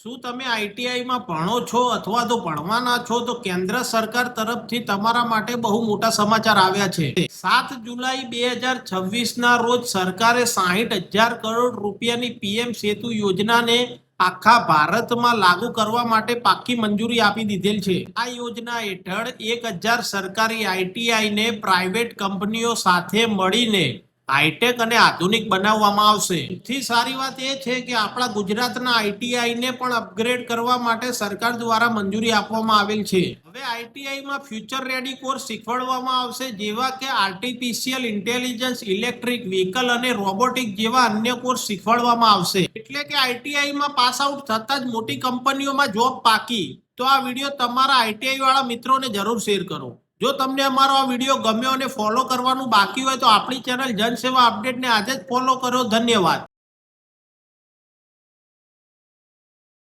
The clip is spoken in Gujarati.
શું તમે આઈટીઆઈમાં ભણો છો અથવા તો ભણવાના છો તો કેન્દ્ર સરકાર તરફથી તમારા માટે બહુ મોટા સમાચાર આવ્યા છે। 7 જુલાઈ 2026ના રોજ સરકારે 60,000 કરોડ રૂપિયાની પીએમ સેતુ યોજનાને આખા ભારતમાં લાગુ કરવા માટે પાક્કી મંજૂરી આપી દીધેલ છે। આ યોજના હેઠળ 1,000 સરકારી આઈટીઆઈને પ્રાઇવેટ કંપનીઓ સાથે મળીને હાઈટેક અને આધુનિક બનાવવામાં આવશે। સૌથી સારી વાત એ છે કે આપણા ગુજરાતના આઈટીઆઈને પણ અપગ્રેડ કરવા માટે સરકાર દ્વારા મંજૂરી આપવામાં આવેલ છે। હવે આઈટીઆઈમાં ફ્યુચર રેડી કોર્સ શીખવાડવામાં આવશે, જેવા કે આર્ટિફિશિયલ ઇન્ટેલિજન્સ, ઇલેક્ટ્રિક વ્હીકલ અને રોબોટિક જેવા અન્ય કોર્સ શીખવાડવામાં આવશે। એટલે કે આઈટીઆઈમાં પાસ આઉટ થતા જ મોટી કંપનીઓમાં જોબ પાકી। તો આ વિડીયો તમારા આઈટીઆઈ વાળા મિત્રોને જરૂર શેર કરો। જો તમને અમારો આ વિડીયો ગમ્યો અને ફોલો કરવાનું બાકી હોય તો આપણી ચેનલ જનસેવા અપડેટને આજે જ ફોલો કરો। ધન્યવાદ।